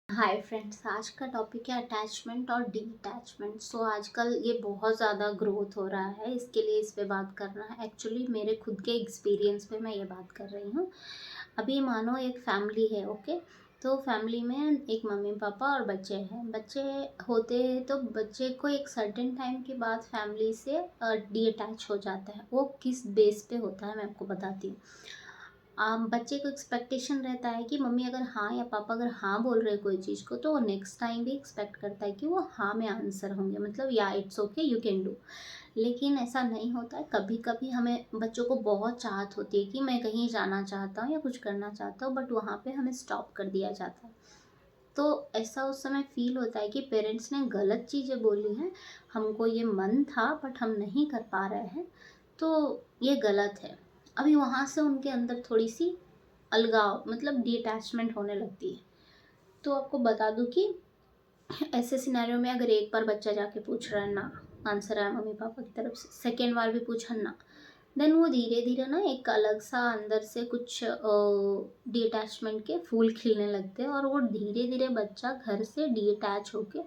Hi friends, आज का topic है अटैचमेंट और डिटैचमेंट। सो आजकल ये बहुत ज़्यादा ग्रोथ हो रहा है, इसके लिए इस पे बात करना है। एक्चुअली मेरे खुद के एक्सपीरियंस पे मैं ये बात कर रही हूँ। अभी मानो एक फैमिली है, ओके। तो फैमिली में एक मम्मी पापा और बच्चे हैं। बच्चे होते हैं तो बच्चे को एक सर्टेन टाइम के बाद फैमिली से डिटैच हो जाता है। वो किस बेस पे होता है मैं आपको बताती हूँ। बच्चे को एक्सपेक्टेशन रहता है कि मम्मी अगर हाँ या पापा अगर हाँ बोल रहे कोई चीज़ को, तो वो नेक्स्ट टाइम भी एक्सपेक्ट करता है कि वो हाँ में आंसर होंगे, मतलब या it's okay you can do. लेकिन ऐसा नहीं होता है। कभी कभी हमें बच्चों को बहुत चाहत होती है कि मैं कहीं जाना चाहता हूँ या कुछ करना चाहता हूँ, बट वहाँ पे हमें स्टॉप कर दिया जाता है। तो ऐसा उस समय फील होता है कि पेरेंट्स ने गलत चीज़ें बोली हैं, हमको ये मन था बट हम नहीं कर पा रहे हैं, तो ये गलत है। अभी वहाँ से उनके अंदर थोड़ी सी अलगाव, मतलब डिटैचमेंट होने लगती है। तो आपको बता दूं कि ऐसे सिनेरियो में अगर एक बार बच्चा जाके पूछ रहा है ना, आंसर आया मम्मी पापा की तरफ से, सेकेंड बार भी पूछा ना, देन वो धीरे धीरे ना एक अलग सा अंदर से कुछ डिटैचमेंट के फूल खिलने लगते हैं, और वो धीरे धीरे बच्चा घर से डिटैच होके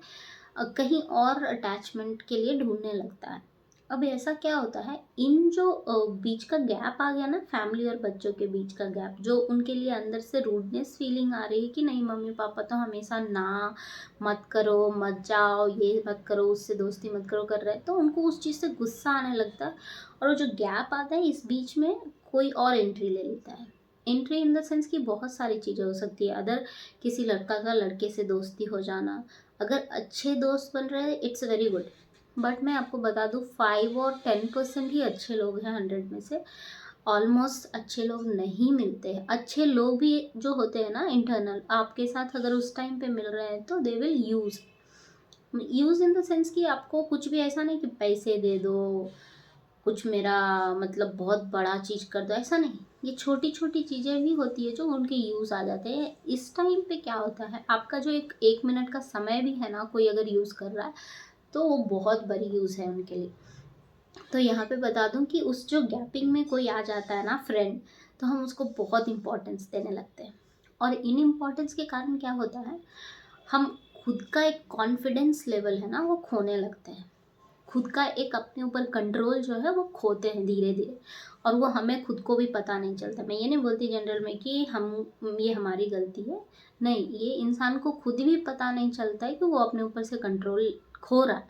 कहीं और अटैचमेंट के लिए ढूंढने लगता है। अब ऐसा क्या होता है, इन जो बीच का गैप आ गया ना, फैमिली और बच्चों के बीच का गैप, जो उनके लिए अंदर से रूडनेस फीलिंग आ रही है कि नहीं मम्मी पापा तो हमेशा ना, मत करो, मत जाओ, ये मत करो, उससे दोस्ती मत करो कर रहे हैं, तो उनको उस चीज़ से गुस्सा आने लगता है। और वो जो गैप आता है इस बीच में कोई और एंट्री ले लेता है। एंट्री इन द सेंस कि बहुत सारी चीज़ें हो सकती है। अदर किसी लड़का का लड़के से दोस्ती हो जाना, अगर अच्छे दोस्त बन रहे हैं इट्स वेरी गुड। बट मैं आपको बता दूँ 5 और 10% ही अच्छे लोग हैं 100 में से। ऑलमोस्ट अच्छे लोग नहीं मिलते हैं। अच्छे लोग भी जो होते हैं ना इंटरनल, आपके साथ अगर उस टाइम पे मिल रहे हैं तो they will use. Use in the sense कि आपको कुछ भी ऐसा नहीं कि पैसे दे दो, कुछ मेरा मतलब बहुत बड़ा चीज़ कर दो, ऐसा नहीं। ये छोटी छोटी चीज़ें भी होती है जो उनके यूज़ आ जाते हैं। इस टाइम पे क्या होता है, आपका जो एक एक मिनट का समय भी है ना, कोई अगर यूज़ कर रहा है तो वो बहुत बड़ी यूज़ है उनके लिए। तो यहाँ पे बता दूँ कि उस जो गैपिंग में कोई आ जाता है ना फ्रेंड, तो हम उसको बहुत इंपॉर्टेंस देने लगते हैं। और इन इम्पोर्टेंस के कारण क्या होता है, हम खुद का एक कॉन्फिडेंस लेवल है ना वो खोने लगते हैं। खुद का एक अपने ऊपर कंट्रोल जो है वो खोते हैं धीरे धीरे। और वो हमें खुद को भी पता नहीं चलता। मैं ये नहीं बोलती जनरल में कि हम ये हमारी गलती है, नहीं, ये इंसान को खुद भी पता नहीं चलता है कि वो अपने ऊपर से कंट्रोल खो रहा है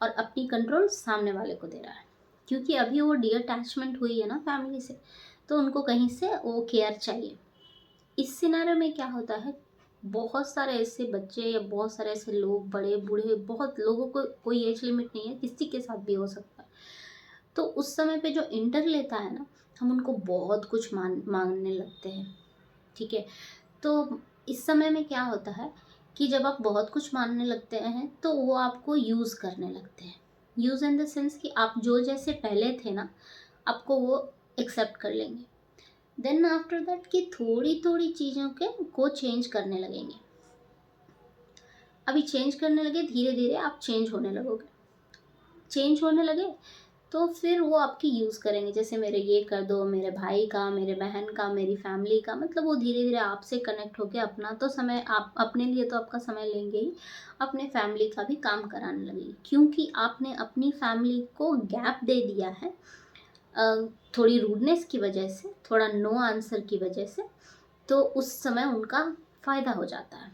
और अपनी कंट्रोल सामने वाले को दे रहा है। क्योंकि अभी वो डी अटैचमेंट हुई है ना फैमिली से, तो उनको कहीं से वो केयर चाहिए। इस सिनेरियो में क्या होता है, बहुत सारे ऐसे बच्चे या बहुत सारे ऐसे लोग, बड़े बूढ़े, बहुत लोगों को कोई एज लिमिट नहीं है, किसी के साथ भी हो सकता है। तो उस समय पे जो इंटर लेता है ना, हम उनको बहुत कुछ मांगने लगते हैं। ठीक है। तो इस समय में क्या होता है कि जब आप बहुत कुछ मानने लगते हैं तो वो आपको यूज़ करने लगते हैं। यूज़ इन द सेंस कि आप जो जैसे पहले थे ना, आपको वो एक्सेप्ट कर लेंगे। देन आफ्टर दैट कि थोड़ी थोड़ी चीज़ों के को चेंज करने लगेंगे। अभी चेंज करने लगे, धीरे धीरे आप चेंज होने लगोगे। चेंज होने लगे तो फिर वो आपकी यूज़ करेंगे, जैसे मेरे ये कर दो, मेरे भाई का, मेरे बहन का, मेरी फैमिली का, मतलब वो धीरे धीरे आपसे कनेक्ट होके अपना तो समय, आप अपने लिए तो आपका समय लेंगे ही, अपने फैमिली का भी काम कराने लगेंगे। क्योंकि आपने अपनी फैमिली को गैप दे दिया है, थोड़ी रूडनेस की वजह से, थोड़ा नो आंसर की वजह से, तो उस समय उनका फ़ायदा हो जाता है।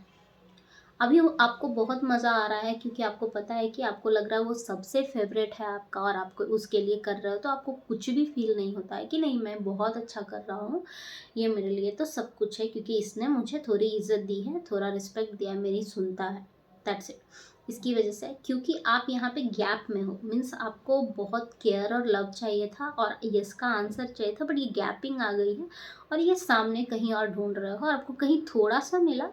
अभी वो आपको बहुत मज़ा आ रहा है क्योंकि आपको पता है कि आपको लग रहा है वो सबसे फेवरेट है आपका और आपको उसके लिए कर रहे हो, तो आपको कुछ भी फील नहीं होता है कि नहीं मैं बहुत अच्छा कर रहा हूँ, ये मेरे लिए तो सब कुछ है क्योंकि इसने मुझे थोड़ी इज्जत दी है, थोड़ा रिस्पेक्ट दिया है, मेरी सुनता है, दैट्स इट। इसकी वजह से, क्योंकि आप यहाँ पे गैप में हो, मीन्स आपको बहुत केयर और लव चाहिए था और यस का आंसर चाहिए था, बट ये गैपिंग आ गई है और ये सामने कहीं और ढूंढ रहे हो, और आपको कहीं थोड़ा सा मिला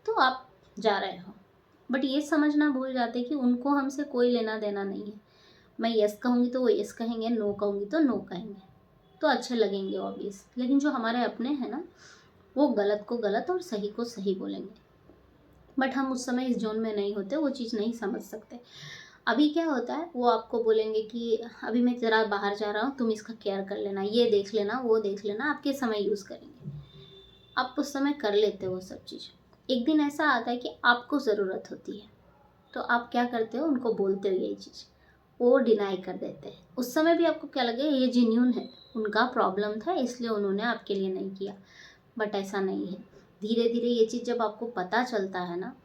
तो आप जा रहे हो। बट ये समझना भूल जाते कि उनको हमसे कोई लेना देना नहीं है। मैं यस कहूँगी तो वो यस कहेंगे, नो कहूँगी तो नो कहेंगे, तो अच्छे लगेंगे ऑब्वियस। लेकिन जो हमारे अपने हैं ना, वो गलत को गलत और सही को सही बोलेंगे। बट हम उस समय इस जोन में नहीं होते, वो चीज़ नहीं समझ सकते। अभी क्या होता है, वो आपको बोलेंगे कि अभी मैं ज़रा बाहर जा रहा हूँ, तुम इसका केयर कर लेना, ये देख लेना, वो देख लेना, आपके समय यूज़ करेंगे। आप उस समय कर लेते हो वो सब चीज़। एक दिन ऐसा आता है कि आपको ज़रूरत होती है, तो आप क्या करते हो, उनको बोलते हो यही चीज़, वो डिनाई कर देते हैं। उस समय भी आपको क्या लगे, ये जेन्यून है, उनका प्रॉब्लम था इसलिए उन्होंने आपके लिए नहीं किया, बट ऐसा नहीं है। धीरे धीरे ये चीज़ जब आपको पता चलता है ना,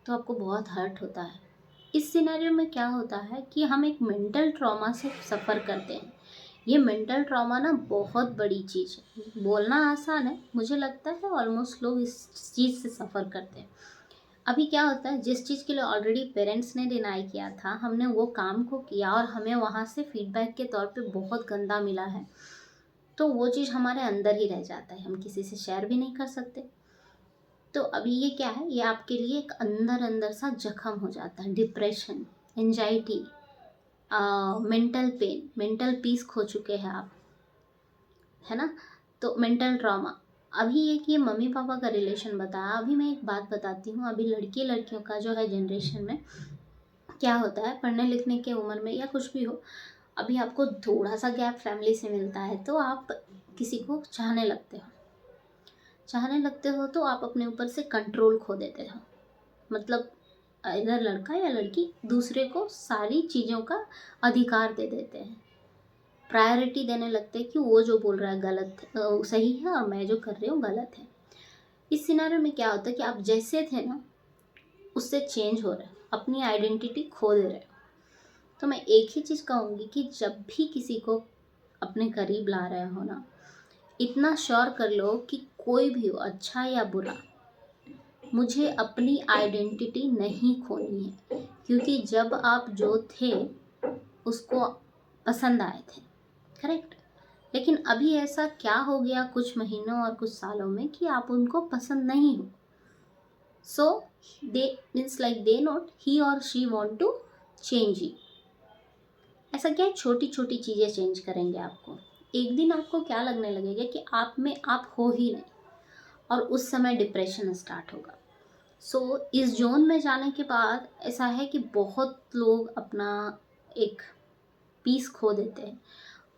तो आपको बहुत हर्ट होता है। इस सिनेरियो में क्या होता है कि हम एक मेंटल ट्रॉमा से सफ़र करते हैं। ये मेंटल ट्रॉमा ना बहुत बड़ी चीज़ है, बोलना आसान है, मुझे लगता है ऑलमोस्ट लोग इस चीज़ से सफ़र करते हैं। अभी क्या होता है, जिस चीज़ के लिए ऑलरेडी पेरेंट्स ने डिनाई किया था, हमने वो काम को किया और हमें वहाँ से फीडबैक के तौर पे बहुत गंदा मिला है, तो वो चीज़ हमारे अंदर ही रह जाता है, हम किसी से शेयर भी नहीं कर सकते। तो अभी ये क्या है, ये आपके लिए एक अंदर अंदर सा जख्म हो जाता है। Depression, anxiety, mental pen, mental peace खो चुके हैं आप, है ना। तो मेंटल ट्रॉमा। अभी एक ये मम्मी पापा का रिलेशन बताया, अभी मैं एक बात बताती हूँ। अभी लड़की लड़कियों का जो है जनरेशन में क्या होता है, पढ़ने लिखने के उम्र में या कुछ भी हो, अभी आपको थोड़ा सा गैप फैमिली से मिलता है तो आप किसी को चाहने लगते हो। चाहने लगते हो तो आप अपने ऊपर से कंट्रोल खो देते हो। मतलब इधर लड़का या लड़की दूसरे को सारी चीज़ों का अधिकार दे देते हैं, प्रायोरिटी देने लगते हैं कि वो जो बोल रहा है गलत सही है और मैं जो कर रही हूँ गलत है। इस सिनारियो में क्या होता है कि आप जैसे थे ना, उससे चेंज हो रहे हो, अपनी आइडेंटिटी खो दे रहे हो। तो मैं एक ही चीज़ कहूँगी कि जब भी किसी को अपने करीब ला रहे हो ना, इतना श्योर कर लो कि कोई भी हो, अच्छा या बुरा, मुझे अपनी आइडेंटिटी नहीं खोनी है। क्योंकि जब आप जो थे उसको पसंद आए थे, करेक्ट। लेकिन अभी ऐसा क्या हो गया कुछ महीनों और कुछ सालों में कि आप उनको पसंद नहीं हो। So they means like they not he और she want to change you. ऐसा क्या है, छोटी छोटी चीज़ें चेंज करेंगे आपको। एक दिन आपको क्या लगने लगेगा कि आप में आप हो ही नहीं, और उस समय डिप्रेशन स्टार्ट होगा। सो इस जोन में जाने के बाद ऐसा है कि बहुत लोग अपना एक पीस खो देते हैं।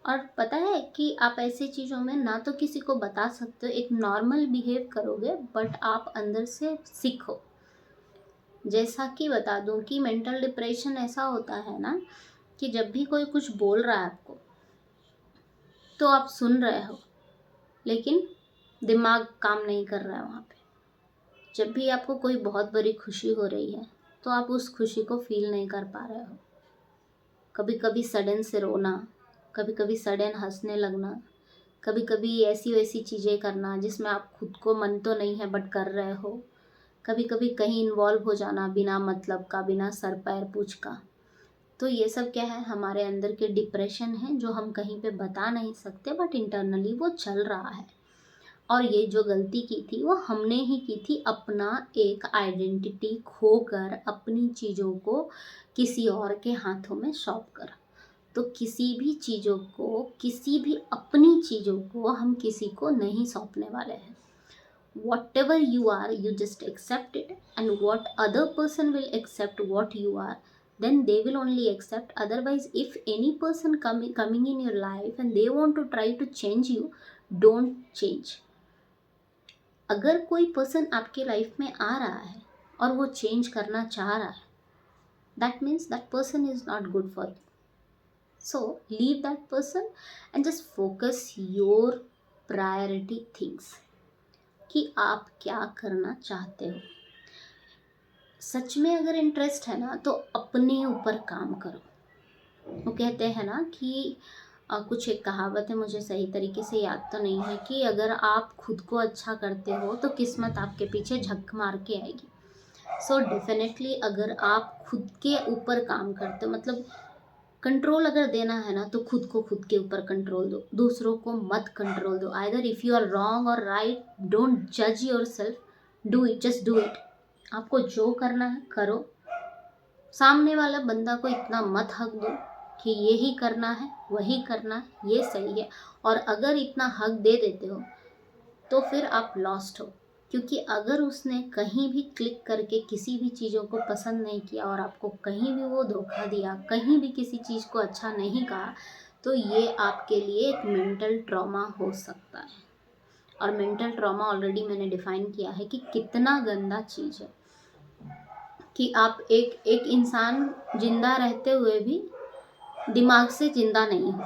और पता है कि आप ऐसी चीज़ों में ना तो किसी को बता सकते हो, एक नॉर्मल बिहेव करोगे, बट आप अंदर से सीखो। जैसा कि बता दूं कि मेंटल डिप्रेशन ऐसा होता है ना कि जब भी कोई कुछ बोल रहा है आपको, तो आप सुन रहे हो लेकिन दिमाग काम नहीं कर रहा है वहाँ पे। जब भी आपको कोई बहुत बड़ी खुशी हो रही है तो आप उस खुशी को फील नहीं कर पा रहे हो। कभी कभी सडन से रोना, कभी कभी सडन हंसने लगना, कभी कभी ऐसी वैसी चीज़ें करना जिसमें आप खुद को मन तो नहीं है बट कर रहे हो। कभी कभी कहीं इन्वॉल्व हो जाना बिना मतलब का, बिना सर पैर पूछ का। तो ये सब क्या है, हमारे अंदर के डिप्रेशन है जो हम कहीं पे बता नहीं सकते, बट इंटरनली वो चल रहा है। और ये जो गलती की थी वो हमने ही की थी, अपना एक आइडेंटिटी खोकर अपनी चीज़ों को किसी और के हाथों में सौंप कर। तो किसी भी चीज़ों को, किसी भी अपनी चीज़ों को हम किसी को नहीं सौंपने वाले हैं। Whatever you are, you just accept it, and what other person will accept what you are, then they will only accept. Otherwise, if any person coming in your life and they want to try to change you, don't change. अगर कोई person आपके life में आ रहा है और वो change करना चाह रहा है, that means that person is not good for you. So leave that person and just focus your priority things, कि आप क्या करना चाहते हो। सच में अगर इंटरेस्ट है ना तो अपने ऊपर काम करो। वो कहते हैं ना कि कुछ एक कहावत है, मुझे सही तरीके से याद तो नहीं है, कि अगर आप खुद को अच्छा करते हो तो किस्मत आपके पीछे झक मार के आएगी। सो डेफिनेटली अगर आप खुद के ऊपर काम करते हो, मतलब कंट्रोल अगर देना है ना तो खुद के ऊपर कंट्रोल दो, दूसरों को मत कंट्रोल दो। Either if you are wrong और राइट, डोंट जज yourself, do it, just do it. आपको जो करना है करो। सामने वाला बंदा को इतना मत हक दो कि ये ही करना है, वही करना है, ये सही है। और अगर इतना हक दे देते हो तो फिर आप लॉस्ट हो। क्योंकि अगर उसने कहीं भी क्लिक करके किसी भी चीज़ों को पसंद नहीं किया और आपको कहीं भी वो धोखा दिया, कहीं भी किसी चीज़ को अच्छा नहीं कहा, तो ये आपके लिए एक मेंटल ट्रॉमा हो सकता है। और मेंटल ट्रॉमा ऑलरेडी मैंने डिफाइन किया है कि कितना गंदा चीज़ है, कि आप एक इंसान जिंदा रहते हुए भी दिमाग से जिंदा नहीं हो,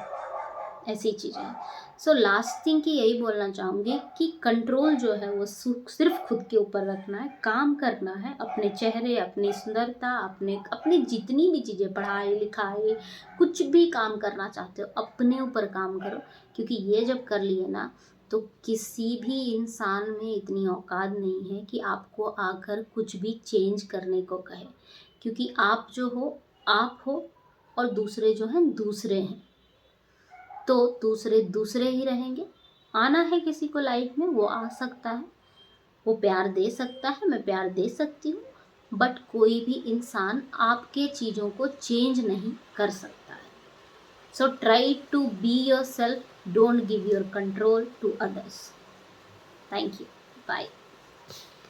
ऐसी चीज़ें हैं। सो लास्ट थिंग कि यही बोलना चाहूँगी कि कंट्रोल जो है वो सिर्फ खुद के ऊपर रखना है, काम करना है, अपने चेहरे, अपनी सुंदरता, अपनी जितनी भी चीज़ें, पढ़ाई लिखाई, कुछ भी काम करना चाहते हो अपने ऊपर काम करो, क्योंकि ये जब कर लिए ना तो किसी भी इंसान में इतनी औकात नहीं है कि आपको आकर कुछ भी चेंज करने को कहे, क्योंकि आप जो हो आप हो और दूसरे जो हैं दूसरे हैं। तो दूसरे दूसरे ही रहेंगे। आना है किसी को लाइफ में वो आ सकता है, वो प्यार दे सकता है, मैं प्यार दे सकती हूँ, बट कोई भी इंसान आपके चीज़ों को चेंज नहीं कर सकता है। So try to be yourself, don't give your control to others. Thank you, bye.